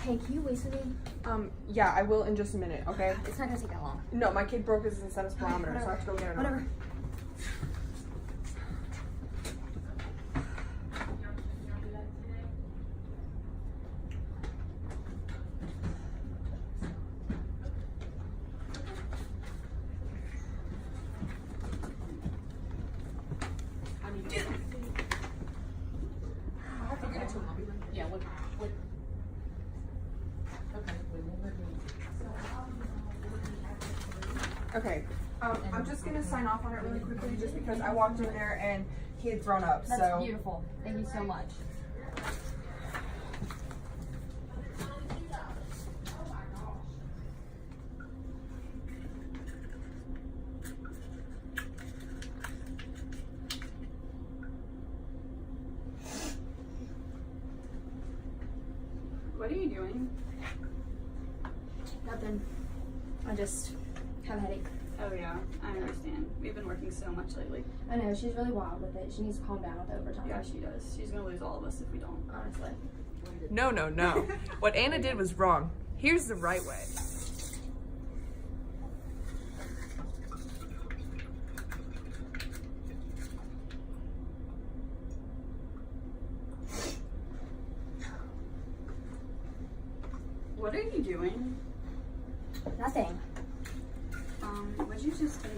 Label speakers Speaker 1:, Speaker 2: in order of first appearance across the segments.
Speaker 1: Hey, can you wait for me?
Speaker 2: Yeah, I will in just a minute, okay?
Speaker 1: It's not gonna take that long.
Speaker 2: No, my kid broke his incentive barometer, so I have to go get it.
Speaker 1: Whatever.
Speaker 3: Yeah, what?
Speaker 2: Okay, I'm just gonna sign off on it really quickly just because I walked in there and he had thrown up,
Speaker 1: That's
Speaker 2: so.
Speaker 1: beautiful. Thank you so much.
Speaker 3: What are you doing?
Speaker 1: Nothing. I just have a headache.
Speaker 3: Oh yeah, I understand. We've been working so much lately.
Speaker 1: I know, she's really wild with it. She needs to calm down with the overtime.
Speaker 3: Yeah, she does. She's gonna lose all of us if we don't.
Speaker 1: Honestly.
Speaker 2: No. What Anna did was wrong. Here's the right way.
Speaker 3: What are you doing?
Speaker 1: Nothing.
Speaker 3: What'd you just take?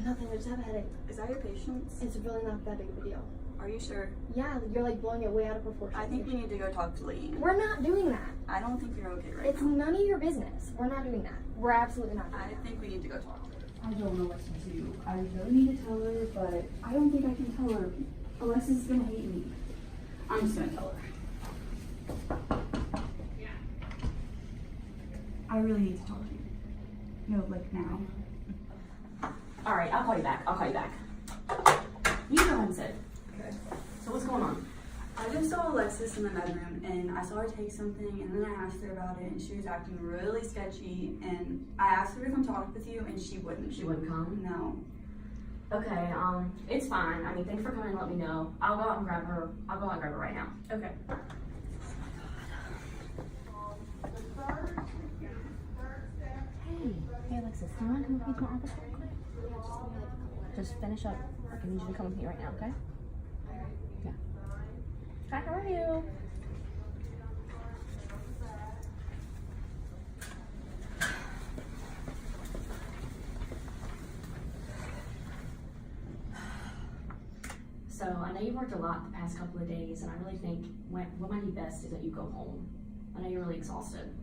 Speaker 1: Nothing. I just have a headache.
Speaker 3: Is that your patience?
Speaker 1: It's really not that big of a deal.
Speaker 3: Are you sure?
Speaker 1: Yeah, you're like blowing it way out of proportion.
Speaker 3: I think we need to go talk to Lee.
Speaker 1: We're not doing that.
Speaker 3: I don't think you're okay right
Speaker 1: It's
Speaker 3: now.
Speaker 1: none of your business. We're not doing that. We're absolutely not doing
Speaker 3: I
Speaker 1: that.
Speaker 3: think we need to go talk to her.
Speaker 4: I don't know what to do. I really need to tell her, but I don't think I can tell her. Alyssa's gonna hate me. I'm just gonna tell her. I really need to talk to you. No, like now.
Speaker 5: All right, I'll call you back. You go ahead and sit.
Speaker 3: Okay.
Speaker 5: So what's going on?
Speaker 3: I just saw Alexis in the bedroom and I saw her take something and then I asked her about it and she was acting really sketchy and I asked her to come talk with you and she wouldn't.
Speaker 5: She wouldn't come?
Speaker 3: No.
Speaker 5: Okay, it's fine. I mean, thanks for coming and let me know. I'll go out and grab her. Right now.
Speaker 3: Okay.
Speaker 1: Hey Alexis, do you want to come with me to my office real quick? Just finish up. I need you to come with me right now, okay? Yeah. Hi, how are you?
Speaker 5: So I know you've worked a lot the past couple of days, and I really think what might be best is that you go home. I know you're really exhausted.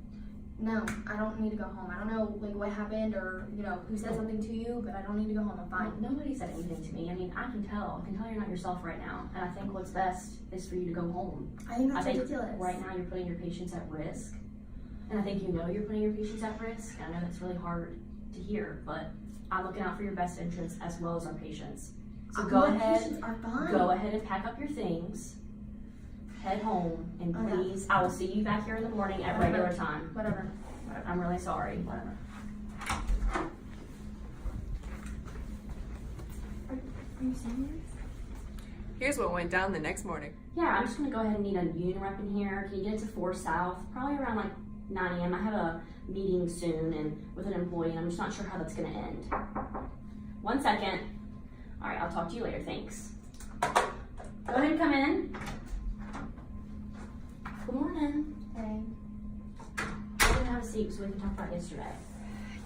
Speaker 1: No, I don't need to go home. I don't know like what happened or who said something to you, but I don't need to go home. I'm fine.
Speaker 5: Nobody said anything to me. I mean, I can tell you're not yourself right now, and I think what's best is for you to go home.
Speaker 1: I think that's ridiculous.
Speaker 5: Right now you're putting your patients at risk, and I think you know you're putting your patients at risk. I know that's really hard to hear, but I'm looking out for your best interests as well as our patients. So go ahead and pack up your things, head home, and please, I will see you back here in the morning at regular time.
Speaker 1: Whatever.
Speaker 5: I'm really sorry.
Speaker 1: Whatever. Are you serious?
Speaker 2: Here's what went down the next morning.
Speaker 5: Yeah, I'm just gonna go ahead and need a union rep in here. Can you get it to 4 South? Probably around like 9 a.m. I have a meeting soon and with an employee, and I'm just not sure how that's gonna end. 1 second. All right, I'll talk to you later. Thanks. Go ahead and come in. Good morning.
Speaker 1: Hey.
Speaker 5: Go ahead and have a seat so we can talk about yesterday.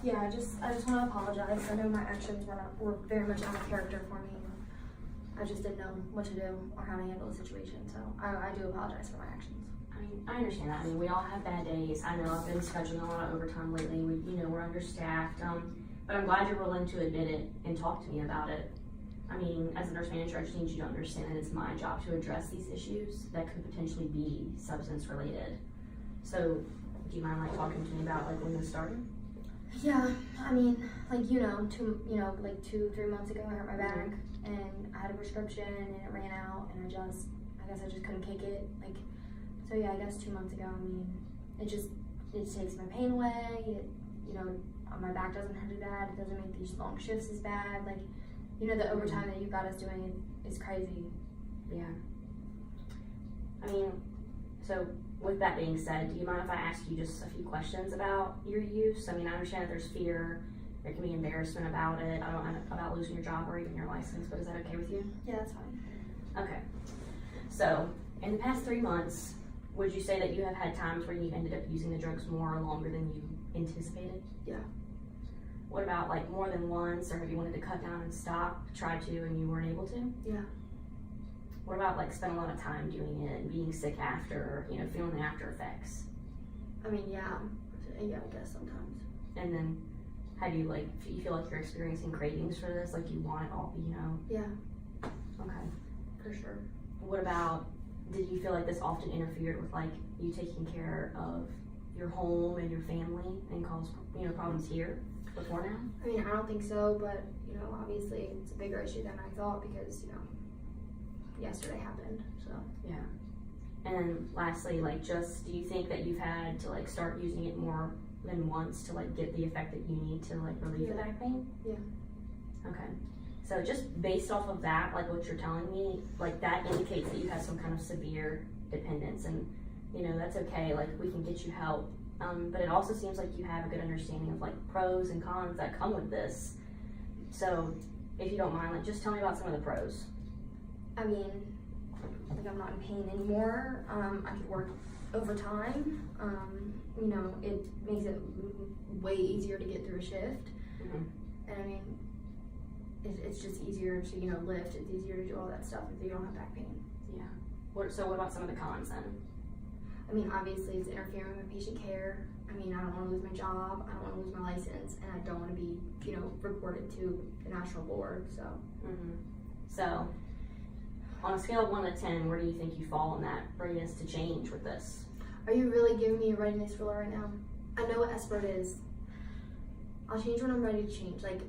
Speaker 1: Yeah, I just want to apologize. I know my actions were very much out of character for me. I just didn't know what to do or how to handle the situation, so I do apologize for my actions.
Speaker 5: I mean, I understand that. I mean, we all have bad days. I know I've been scheduling a lot of overtime lately. We're understaffed. But I'm glad you're willing to admit it and talk to me about it. I mean, as a nurse manager, I just need you to understand that it's my job to address these issues that could potentially be substance related. So, do you mind talking to me about when this started?
Speaker 1: Yeah, I mean, like 2-3 months ago, I hurt my back and I had a prescription and it ran out, and I guess I just couldn't kick it. So yeah, I guess 2 months ago. I mean, it takes my pain away. My back doesn't hurt as bad. It doesn't make these long shifts as bad. The overtime that you got us doing is crazy.
Speaker 5: Yeah. I mean, so with that being said, do you mind if I ask you just a few questions about your use? I mean, I understand that there's fear, there can be embarrassment about it, I don't know about losing your job or even your license, but is that okay with you?
Speaker 1: Yeah, that's fine.
Speaker 5: Okay. So, in the past 3 months, would you say that you have had times where you ended up using the drugs more or longer than you anticipated?
Speaker 1: Yeah.
Speaker 5: What about like more than once, or have you wanted to cut down and stop, try to, and you weren't able to?
Speaker 1: Yeah.
Speaker 5: What about like spend a lot of time doing it and being sick after, or, you know, feeling the after effects?
Speaker 1: I mean, yeah, I guess sometimes.
Speaker 5: And then, how do you like, you feel like you're experiencing cravings for this? Like you want it all, you know?
Speaker 1: Yeah,
Speaker 5: Okay.
Speaker 1: for sure.
Speaker 5: What about, did you feel like this often interfered with like you taking care of your home and your family and caused, you know, problems here before now?
Speaker 1: I mean, I don't think so, but, you know, obviously it's a bigger issue than I thought because, you know, yesterday happened, so.
Speaker 5: Yeah. And then lastly, like just, do you think that you've had to like start using it more than once to like get the effect that you need to like relieve the back pain?
Speaker 1: Yeah.
Speaker 5: Okay. So just based off of that, like what you're telling me, like that indicates that you have some kind of severe dependence, and you know, that's okay, like we can get you help. But it also seems like you have a good understanding of like pros and cons that come with this. So if you don't mind, like just tell me about some of the pros.
Speaker 1: I mean, like I'm not in pain anymore. I could work overtime. You know, it makes it way easier to get through a shift.
Speaker 5: Mm-hmm.
Speaker 1: And I mean, it's just easier to, you know, lift. It's easier to do all that stuff if you don't have back pain.
Speaker 5: Yeah. So what about some of the cons then?
Speaker 1: I mean, obviously it's interfering with patient care. I mean, I don't want to lose my job. I don't want to lose my license, and I don't want to be, you know, reported to the national board. So.
Speaker 5: Mm-hmm. So, on a scale of 1 to 10, where do you think you fall in that readiness to change with this?
Speaker 1: Are you really giving me a readiness ruler right now? I know what SBIRT is. I'll change when I'm ready to change. Like,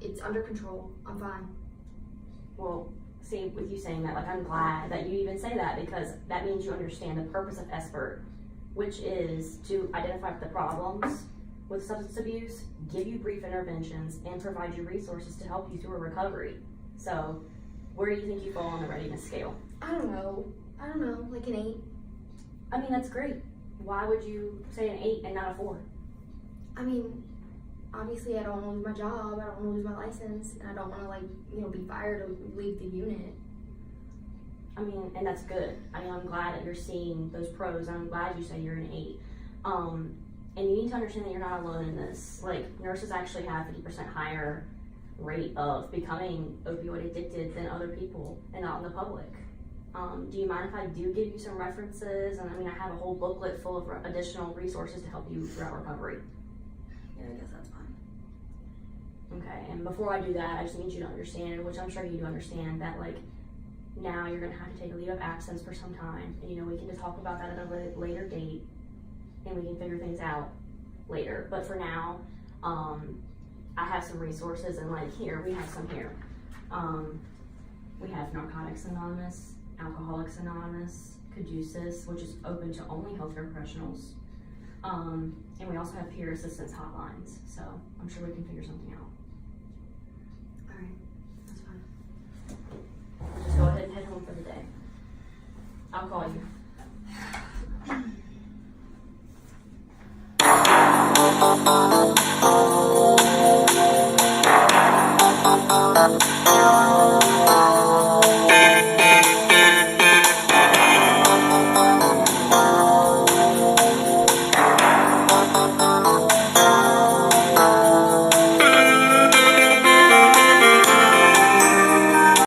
Speaker 1: it's under control. I'm fine.
Speaker 5: Well, see, with you saying that, like, I'm glad that you even say that, because that means you understand the purpose of SBIRT, which is to identify the problems with substance abuse, give you brief interventions, and provide you resources to help you through a recovery. So, where do you think you fall on the readiness scale?
Speaker 1: I don't know, like an 8.
Speaker 5: I mean, that's great. Why would you say an 8 and not a 4?
Speaker 1: I mean, obviously I don't want to lose my job, I don't want to lose my license, and I don't want to, like, you know, be fired or leave the unit.
Speaker 5: I mean, and that's good. I mean, I'm glad that you're seeing those pros, and I'm glad you say you're an 8. And you need to understand that you're not alone in this. Like, nurses actually have 50% higher rate of becoming opioid addicted than other people and out in the public. Do you mind if I do give you some references? And I mean, I have a whole booklet full of additional resources to help you throughout recovery.
Speaker 1: Yeah, I guess that's fine.
Speaker 5: Okay, and before I do that, I just need you to understand, which I'm sure you do understand, that like now you're gonna have to take a leave of absence for some time, and you know, we can just talk about that at a later date, and we can figure things out later. But for now, I have some resources, and like here, we have some here. We have Narcotics Anonymous, Alcoholics Anonymous, Caduceus, which is open to only healthcare professionals. And we also have peer assistance hotlines, so I'm sure we can figure something out.
Speaker 1: Alright, that's fine.
Speaker 5: Just go ahead and head home for the day. I'll call you.